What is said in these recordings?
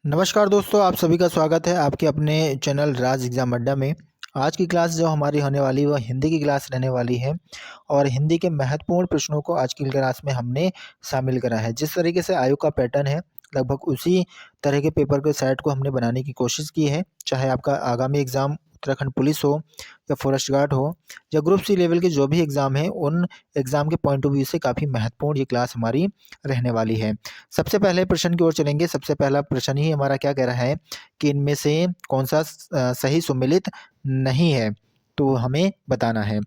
नमस्कार दोस्तों, आप सभी का स्वागत है आपके अपने चैनल राज एग्ज़ाम अड्डा में। आज की क्लास जो हमारी होने वाली है वह हिंदी की क्लास रहने वाली है और हिंदी के महत्वपूर्ण प्रश्नों को आज की क्लास में हमने शामिल करा है। जिस तरीके से आयोग का पैटर्न है, लगभग उसी तरह के पेपर के सेट को हमने बनाने की कोशिश की है। चाहे आपका आगामी एग्ज़ाम उत्तराखंड पुलिस हो या फॉरेस्ट गार्ड हो या ग्रुप सी लेवल के जो भी एग्ज़ाम है, उन एग्ज़ाम के पॉइंट ऑफ व्यू से काफ़ी महत्वपूर्ण ये क्लास हमारी रहने वाली है। सबसे पहले प्रश्न की ओर चलेंगे। सबसे पहला प्रश्न ही हमारा क्या कह रहा है कि इनमें से कौन सा सही सुमेलित नहीं है, तो हमें बताना है।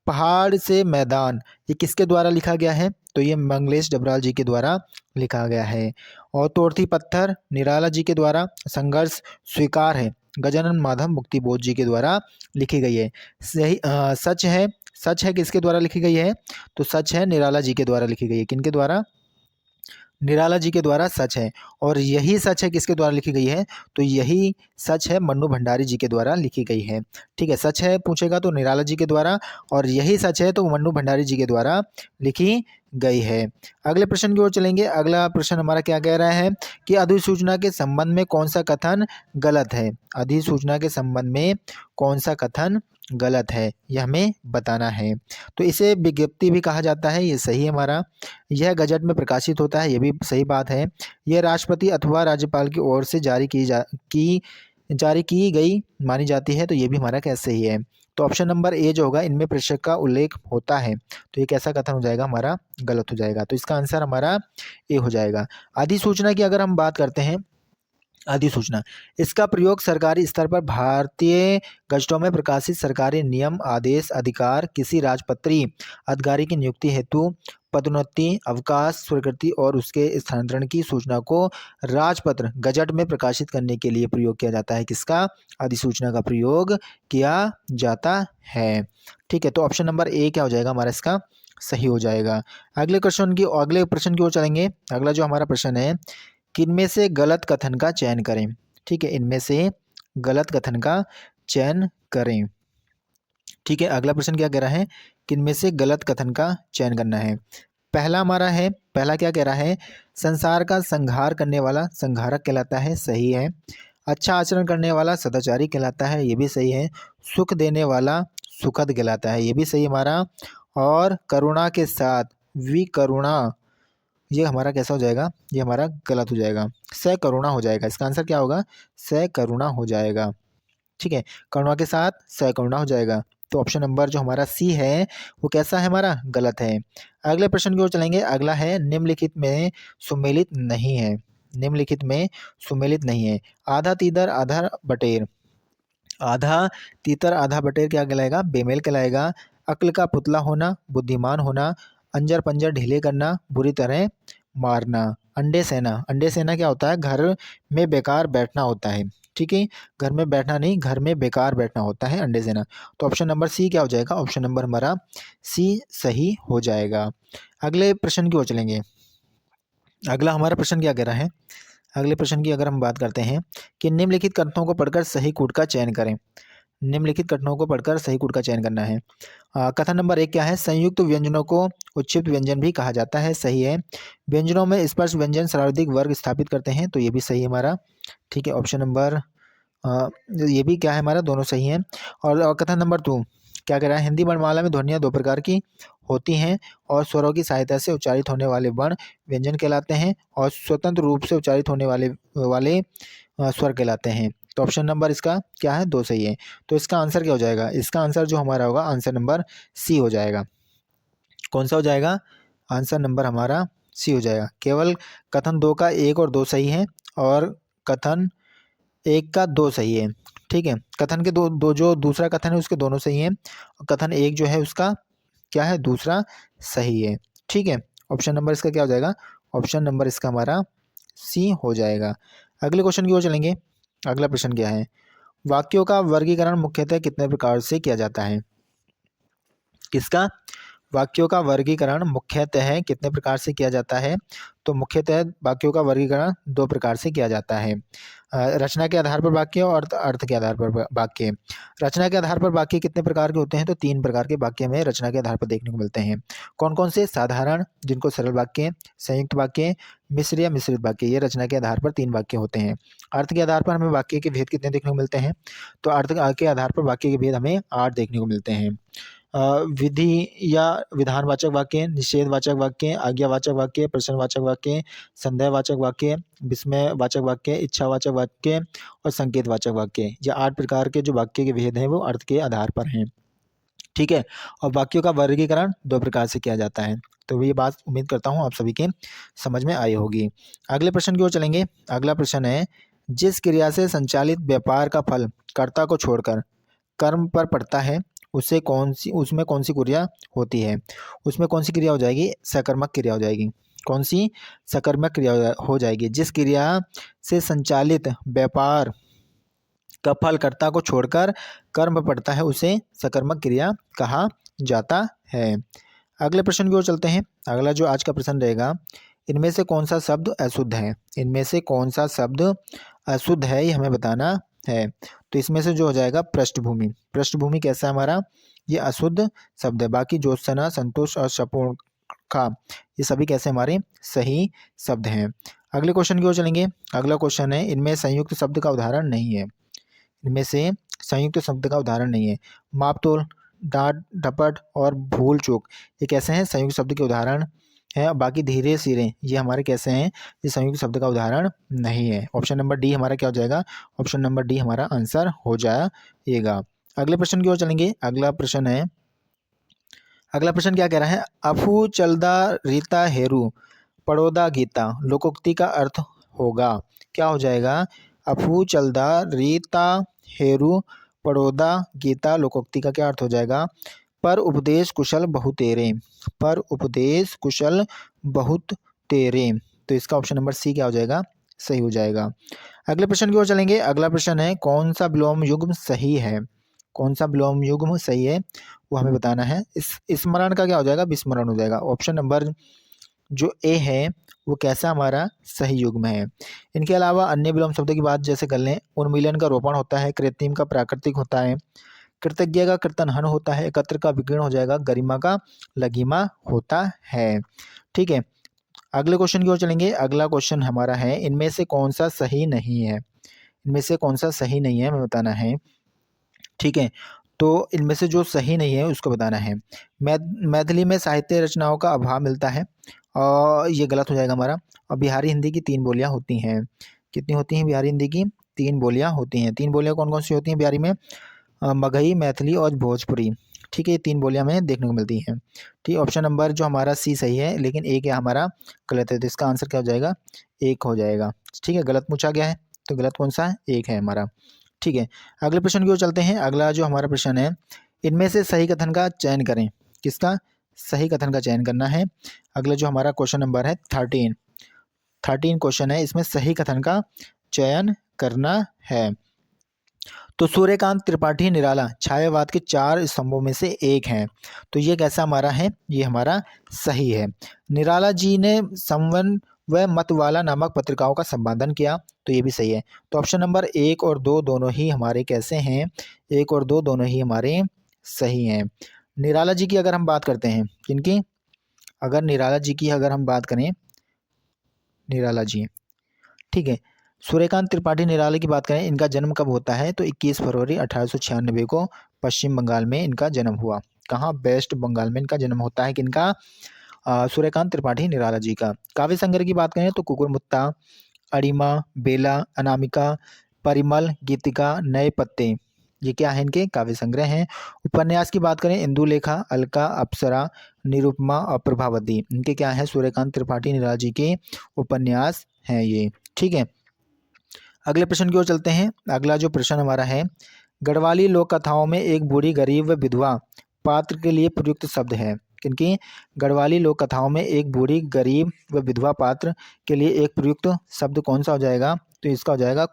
पहाड़ से मैदान ये किसके द्वारा लिखा गया है? तो ये मंगलेश डबराल जी के द्वारा लिखा गया है। और तोड़ती पत्थर निराला जी के द्वारा। संघर्ष स्वीकार है गजानन माधव मुक्ति बोध जी के द्वारा लिखी गई है। सच है किसके द्वारा लिखी गई है? तो सच है निराला जी के द्वारा लिखी गई है। किनके द्वारा? निराला जी के द्वारा सच है। और यही सच है किसके द्वारा लिखी गई है? तो यही सच है मन्नू भंडारी जी के द्वारा लिखी गई है। ठीक है, सच है पूछेगा तो निराला जी के द्वारा, और यही सच है तो मन्नू भंडारी जी के द्वारा लिखी गई है। अगले प्रश्न की ओर चलेंगे। अगला प्रश्न हमारा क्या कह रहा है कि अधिसूचना के संबंध में कौन सा कथन गलत है? अधिसूचना के संबंध में कौन सा कथन गलत है, यह हमें बताना है। तो इसे विज्ञप्ति भी कहा जाता है, ये सही है हमारा। यह गजट में प्रकाशित होता है, ये भी सही बात है। यह राष्ट्रपति अथवा राज्यपाल की ओर से जारी की गई मानी जाती है, तो ये भी हमारा क्या सही है। तो ऑप्शन नंबर ए जो होगा, इनमें प्रेषक का उल्लेख होता है, तो ये कैसा कथन हो जाएगा? हमारा गलत हो जाएगा। तो इसका आंसर हमारा ए हो जाएगा। अधिसूचना की अगर हम बात करते हैं, अधिसूचना इसका प्रयोग सरकारी स्तर पर भारतीय गजटों में प्रकाशित सरकारी नियम, आदेश, अधिकार, किसी राजपत्रीय अधिकारी की नियुक्ति हेतु, पदोन्नति, अवकाश, स्वीकृति और उसके स्थानांतरण की सूचना को राजपत्र गजट में प्रकाशित करने के लिए प्रयोग किया जाता है। किसका? अधिसूचना का प्रयोग किया जाता है। ठीक है, तो ऑप्शन नंबर ए क्या हो जाएगा हमारा? इसका सही हो जाएगा। अगले प्रश्न की ओर चलेंगे। अगला जो हमारा प्रश्न है कि इनमें से गलत कथन का चयन करें। ठीक है, इनमें से गलत कथन का चयन करें। ठीक है, अगला प्रश्न क्या कह रहा है कि इनमें से गलत कथन का चयन करना है। पहला क्या कह रहा है? संसार का संहार करने वाला संहारक कहलाता है, सही है। अच्छा आचरण करने वाला सदाचारी कहलाता है, ये भी सही है। सुख देने वाला सुखद कहलाता है, ये भी सही हमारा। और करुणा के साथ विकरुणा, ये हमारा कैसा हो जाएगा? ये हमारा गलत हो जाएगा, सकरुणा हो जाएगा। इसका आंसर क्या होगा? सकरुणा हो जाएगा। ठीक है, करुणा के साथ सकरुणा हो जाएगा। तो ऑप्शन नंबर जो हमारा सी है वो कैसा है? हमारा गलत है। अगले प्रश्न की ओर चलेंगे। अगला है निम्नलिखित में सुमेलित नहीं है। निम्नलिखित में सुमेलित नहीं है। आधा तीतर आधा बटेर। आधा तीतर आधा बटेर क्या कहलाएगा? बेमेल कहलाएगा। अक्ल का पुतला होना, बुद्धिमान होना, अंजर पंजर ढीले करना, बुरी तरह मारना। अंडे सेना क्या होता है? घर में बेकार बैठना होता है। ठीक है, घर में बैठना नहीं, घर में बेकार बैठना होता है अंडे सेना। तो ऑप्शन नंबर सी क्या हो जाएगा? ऑप्शन नंबर हमारा सी सही हो जाएगा। अगले प्रश्न की ओर चलेंगे। अगला हमारा प्रश्न क्या कह रहा है? अगले प्रश्न की अगर हम बात करते हैं कि निम्नलिखित कथनों को पढ़कर सही कूट का चयन करें। निम्नलिखित कथनों को पढ़कर सही कूट का चयन करना है। कथन नंबर 1 क्या है? संयुक्त व्यंजनों को उच्छिष्ट व्यंजन भी कहा जाता है, सही है। व्यंजनों में स्पर्श व्यंजन सर्वाधिक वर्ग स्थापित करते हैं, तो ये भी सही है हमारा। ठीक है, ऑप्शन नंबर ये भी क्या है हमारा? दोनों सही हैं। और कथन नंबर 2 क्या कह रहा है? हिंदी वर्णमाला में ध्वनियाँ दो प्रकार की होती हैं और स्वरों की सहायता से उच्चारित होने वाले वर्ण व्यंजन कहलाते हैं और स्वतंत्र रूप से उच्चारित होने वाले स्वर कहलाते हैं। तो ऑप्शन नंबर इसका क्या है? 2 सही है। तो इसका आंसर क्या हो जाएगा? इसका आंसर जो हमारा होगा, आंसर नंबर सी हो जाएगा। कौन सा हो जाएगा? आंसर नंबर हमारा सी हो जाएगा। केवल कथन 2 का 1 और 2 सही है और कथन 1 का 2 सही है। ठीक है, कथन के दो जो दूसरा कथन है उसके दोनों सही हैं और कथन 1 जो है उसका क्या है? दूसरा सही है। ठीक है, ऑप्शन नंबर इसका क्या हो जाएगा? ऑप्शन नंबर इसका हमारा सी हो जाएगा। अगले क्वेश्चन की ओर चलेंगे। अगला प्रश्न क्या है? वाक्यों का वर्गीकरण मुख्यतः कितने प्रकार से किया जाता है? किसका? वाक्यों का वर्गीकरण मुख्यतः कितने प्रकार से किया जाता है? तो मुख्यतः वाक्यों का वर्गीकरण 2 प्रकार से किया जाता है। रचना के आधार पर वाक्य और अर्थ के आधार पर वाक्य। रचना के आधार पर वाक्य कितने प्रकार के होते हैं? तो 3 प्रकार के वाक्य हमें रचना के आधार पर देखने को मिलते हैं। कौन-कौन से? साधारण, जिनको सरल वाक्य, संयुक्त वाक्य, मिश्र या मिश्रित वाक्य। ये रचना के आधार पर 3 वाक्य होते हैं। अर्थ के आधार पर हमें वाक्य के भेद कितने देखने को मिलते हैं? तो अर्थ के आधार पर वाक्य के भेद हमें 8 देखने को मिलते हैं। विधि या विधानवाचक वाक्य, निषेधवाचक वाक्य, आज्ञावाचक वाक्य, प्रश्नवाचक वाक्य, संदेहवाचक वाक्य, विस्मयवाचक वाक्य, इच्छावाचक वाक्य और संकेतवाचक वाक्य। ये 8 प्रकार के जो वाक्य के भेद हैं वो अर्थ के आधार पर हैं। ठीक है? और वाक्यों का वर्गीकरण 2 प्रकार से किया जाता है। तो ये बात उम्मीद करता हूँ आप सभी के समझ में आई होगी। अगले प्रश्न की ओर चलेंगे। अगला प्रश्न है, जिस क्रिया से संचालित व्यापार का फल कर्ता को छोड़कर कर्म पर पड़ता है, उसमें कौन सी क्रिया होती है? उसमें कौन सी क्रिया हो जाएगी? सकर्मक क्रिया हो जाएगी। कौन सी? सकर्मक क्रिया हो जाएगी। जिस क्रिया से संचालित व्यापार का फल कर्ता को छोड़कर कर्म पर पड़ता है, उसे सकर्मक क्रिया कहा जाता है। अगले प्रश्न की ओर चलते हैं। अगला जो आज का प्रश्न रहेगा, इनमें से कौन सा शब्द अशुद्ध है? इनमें से कौन सा शब्द अशुद्ध है, ये हमें बताना है। तो इसमें से जो हो जाएगा पृष्ठभूमि। पृष्ठभूमि कैसा है हमारा? ये अशुद्ध शब्द है। बाकी ज्योत्सना, संतोष और शपोका, ये सभी कैसे हमारे सही शब्द हैं। अगले क्वेश्चन की ओर चलेंगे। अगला क्वेश्चन है, इनमें संयुक्त शब्द का उदाहरण नहीं है। इनमें से संयुक्त शब्द का उदाहरण नहीं है। मापतोल, डांट डपट और भूल चूक, ये कैसे हैं? संयुक्त शब्द के उदाहरण है। बाकी धीरे सिरे, ये हमारे कैसे हैं? ये संयुक्त शब्द का उदाहरण नहीं है। ऑप्शन नंबर डी हमारा क्या हो जाएगा? ऑप्शन नंबर डी हमारा आंसर हो जाएगा। अगले प्रश्न की ओर चलेंगे। अगला प्रश्न क्या कह रहा है? अफू चलदा रीता हेरू पड़ोदा गीता लोकोक्ति का अर्थ होगा। क्या हो जाएगा? अफू चलदा रीता हेरू पड़ोदा गीता लोकोक्ति का क्या अर्थ हो जाएगा? पर उपदेश कुशल बहुत तेरे। पर उपदेश कुशल बहुत तेरे। तो इसका ऑप्शन नंबर सी क्या हो जाएगा? सही हो जाएगा। अगले प्रश्न की ओर चलेंगे। अगला प्रश्न है, कौन सा विलोम युग्म सही है? कौन सा विलोम युग्म सही है, वो हमें बताना है। स्मरण का क्या हो जाएगा? विस्मरण हो जाएगा। ऑप्शन नंबर जो ए है वो कैसा हमारा सही युग्म है। इनके अलावा अन्य विलोम शब्दों की बात जैसे कर लें, उन्मीलन का रोपण होता है, कृत्रिम का प्राकृतिक होता है, कृतज्ञ का कृतनहन होता है, एकत्र का विकीर्ण हो जाएगा, गरिमा का लघिमा होता है। ठीक है, अगले क्वेश्चन की ओर चलेंगे। अगला क्वेश्चन हमारा है, इनमें से कौन सा सही नहीं है? इनमें से कौन सा सही नहीं है हमें बताना है। ठीक है, तो इनमें से जो सही नहीं है उसको बताना है। मैथिली में साहित्य रचनाओं का अभाव मिलता है, और ये गलत हो जाएगा हमारा। और बिहारी हिंदी की 3 बोलियां होती हैं। कितनी होती हैं बिहारी हिंदी की? 3 बोलियां होती हैं। 3 बोलियां कौन कौन सी होती हैं बिहारी में? मगही, मैथिली और भोजपुरी। ठीक है, ये 3 बोलियां हमें देखने को मिलती हैं। ठीक, ऑप्शन नंबर जो हमारा सी सही है, लेकिन एक है हमारा गलत है। तो इसका आंसर क्या हो जाएगा? 1 हो जाएगा। ठीक है, गलत पूछा गया है, तो गलत कौन सा है? 1 है हमारा। ठीक है, अगले प्रश्न की ओर चलते हैं। अगला जो हमारा प्रश्न है, इनमें से सही कथन का चयन करें। किसका? सही कथन का चयन करना है। अगला जो हमारा क्वेश्चन नंबर है 13 क्वेश्चन है, इसमें सही कथन का चयन करना है। तो सूर्यकांत त्रिपाठी निराला छायावाद के 4 स्तंभों में से एक हैं। तो ये कैसा हमारा है? ये हमारा सही है। निराला जी ने संवन व मतवाला नामक पत्रिकाओं का संपादन किया, तो ये भी सही है। तो ऑप्शन नंबर 1 और 2 दोनों ही हमारे कैसे हैं? 1 और 2 दोनों ही हमारे सही हैं। निराला जी की अगर हम बात करते हैं, किनकी? अगर निराला जी की अगर हम बात करें, निराला जी, ठीक है, सूर्यकांत त्रिपाठी निराला की बात करें, इनका जन्म कब होता है? तो 21 फरवरी 1896 को पश्चिम बंगाल में इनका जन्म हुआ। कहाँ? वेस्ट बंगाल में इनका जन्म होता है। किनका? सूर्यकांत त्रिपाठी निराला जी का। काव्य संग्रह की बात करें तो कुकुरमुत्ता, अरिमा, बेला, अनामिका, परिमल, गीतिका, नए पत्ते, ये क्या है? इनके काव्य संग्रह हैं। उपन्यास की बात करें, इंदुलेखा, अलका, अप्सरा, निरुपमा और प्रभावती, इनके क्या है? सूर्यकांत त्रिपाठी निराला जी के उपन्यास हैं ये। ठीक है, अगले प्रश्न की ओर चलते हैं। अगला जो प्रश्न हमारा है, गढ़वाली लोक कथाओं में एक बूढ़ी गरीब व विधवा पात्र के लिए प्रयुक्त शब्द है। किनकी? गढ़वाली लोक कथाओं में एक बूढ़ी गरीब व विधवा पात्र के लिए एक प्रयुक्त शब्द कौन सा हो जाएगा? तो इसका हो जाएगा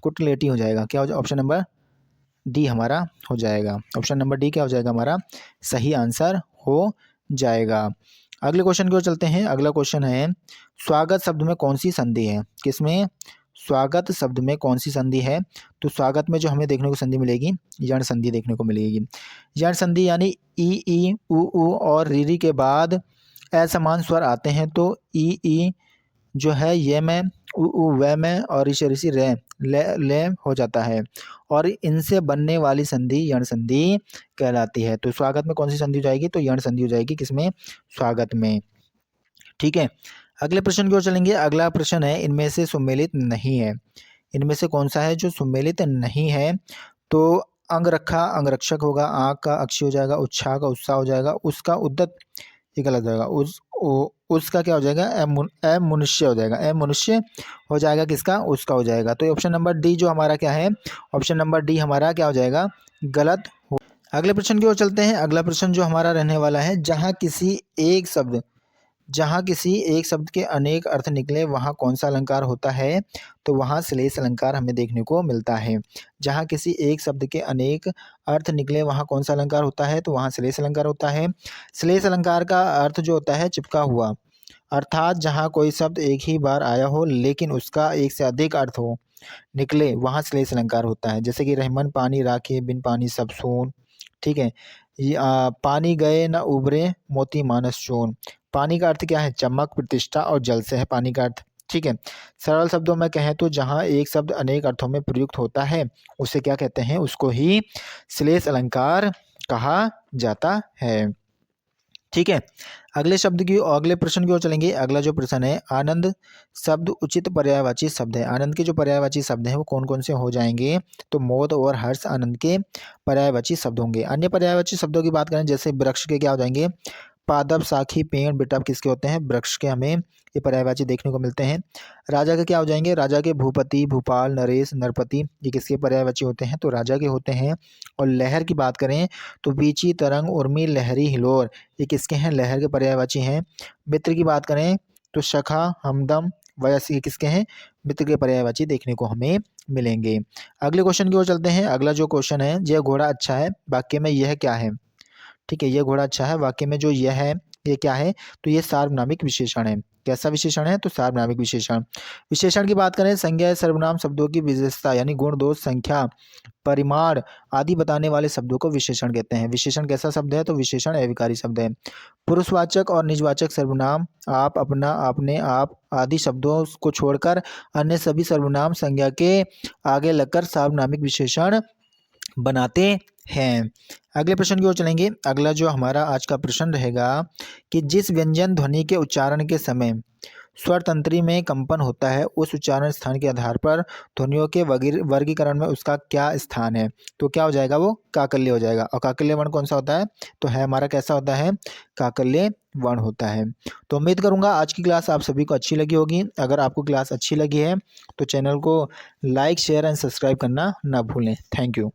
कुटलेटी हो जाएगा। क्या हो जाएगा? ऑप्शन नंबर डी हमारा हो जाएगा। ऑप्शन नंबर डी क्या हो जाएगा हमारा सही आंसर हो जाएगा। अगले क्वेश्चन की ओर चलते हैं। अगला क्वेश्चन है स्वागत शब्द में कौन सी संधि है? किसमें? स्वागत शब्द में कौन सी संधि है? तो स्वागत में जो हमें देखने को संधि मिलेगी, यण संधि देखने को मिलेगी। यण संधि यानी ई उ और री के बाद असमान स्वर आते हैं तो ई जो है ये में, उ व में और ऋषि रे ले हो जाता है और इनसे बनने वाली संधि यण संधि कहलाती है। तो स्वागत में कौन सी संधि हो जाएगी? तो यण संधि हो जाएगी। किसमें? स्वागत में। ठीक है, अगले प्रश्न की ओर चलेंगे। अगला प्रश्न है इनमें से सुमेलित नहीं है। इनमें से कौन सा है जो सुमेलित नहीं है? तो अंगरखा अंगरक्षक होगा, आँख का अक्षी हो जाएगा, उत्साह का उत्साह हो जाएगा, उसका उद्दत ये गलत हो जाएगा, उसका क्या हो जाएगा? मनुष्य हो जाएगा। मनुष्य हो जाएगा किसका? उसका हो जाएगा। तो ऑप्शन नंबर डी जो हमारा क्या है? ऑप्शन नंबर डी हमारा क्या हो जाएगा? गलत हो। अगले प्रश्न की ओर चलते हैं। अगला प्रश्न जो हमारा रहने वाला है जहाँ किसी एक शब्द के अनेक अर्थ निकले वहाँ कौन सा अलंकार होता है? तो वहाँ श्लेष अलंकार हमें देखने को मिलता है। जहाँ किसी एक शब्द के अनेक अर्थ निकले वहाँ कौन सा अलंकार होता है? तो वहाँ श्लेष अलंकार होता है। श्लेष अलंकार का अर्थ जो होता है चिपका हुआ, अर्थात जहाँ कोई शब्द एक ही बार आया हो लेकिन उसका एक से अधिक अर्थ हो निकले वहाँ श्लेष अलंकार होता है। जैसे कि रहमन पानी राखे बिन पानी सब सोन। ठीक है, पानी गए न उभरे मोती मानस चोन। पानी का अर्थ क्या है? चमक, प्रतिष्ठा और जल से है पानी का अर्थ। ठीक है, सरल शब्दों में कहें तो जहाँ एक शब्द अनेक अर्थों में प्रयुक्त होता है उसे क्या कहते हैं? उसको ही श्लेष अलंकार कहा जाता है। ठीक है, अगले प्रश्न की ओर चलेंगे। अगला जो प्रश्न है आनंद शब्द उचित पर्यायवाची शब्द है। आनंद के जो पर्यायवाची शब्द हैं वो कौन कौन से हो जाएंगे? तो मोद और हर्ष आनंद के पर्यायवाची शब्द होंगे। अन्य पर्यायवाची शब्दों की बात करें जैसे वृक्ष के क्या हो जाएंगे? पादप, साखी, पेड़, बिटप किसके होते हैं? वृक्ष के हमें ये पर्यायवाची देखने को मिलते हैं। राजा के क्या हो जाएंगे? राजा के भूपति, भूपाल, नरेश, नरपति ये किसके पर्यायवाची होते हैं? तो राजा के होते हैं। और लहर की बात करें तो बीची, तरंग, उर्मी, लहरी, हिलोर ये किसके हैं? लहर के पर्यायवाची हैं। मित्र की बात करें तो सखा, हमदम, वयस ये किसके हैं? मित्र के पर्यायवाची देखने को हमें मिलेंगे। अगले क्वेश्चन की ओर चलते हैं। अगला जो क्वेश्चन है यह घोड़ा अच्छा है वाक्य में यह क्या है? ठीक है, यह घोड़ा अच्छा है वाक्य में जो यह है ये क्या है? तो ये सार्वनामिक विशेषण है। कैसा विशेषण है? तो सार्वनामिक विशेषण। विशेषण की बात करें संज्ञा सर्वनाम शब्दों की विशेषता यानी गुण, दोष, संख्या, परिमाण आदि बताने वाले शब्दों को विशेषण कहते हैं। विशेषण कैसा शब्द है? तो विशेषण अविकारी शब्द है। पुरुषवाचक और निजवाचक सर्वनाम आप, अपना, आपने, आप आदि शब्दों को छोड़कर अन्य सभी सर्वनाम संज्ञा के आगे लगकर सार्वनामिक विशेषण बनाते हैं। अगले प्रश्न की ओर चलेंगे। अगला जो हमारा आज का प्रश्न रहेगा कि जिस व्यंजन ध्वनि के उच्चारण के समय स्वर तंत्री में कंपन होता है उस उच्चारण स्थान के आधार पर ध्वनियों के वर्गीकरण में उसका क्या स्थान है? तो क्या हो जाएगा? वो काकल्य हो जाएगा। और काकल्य वर्ण कौन सा होता है? तो है हमारा कैसा होता है? काकल्य वर्ण होता है। तो उम्मीद करूंगा आज की क्लास आप सभी को अच्छी लगी होगी। अगर आपको क्लास अच्छी लगी है तो चैनल को लाइक, शेयर एंड सब्सक्राइब करना ना भूलें। Thank you.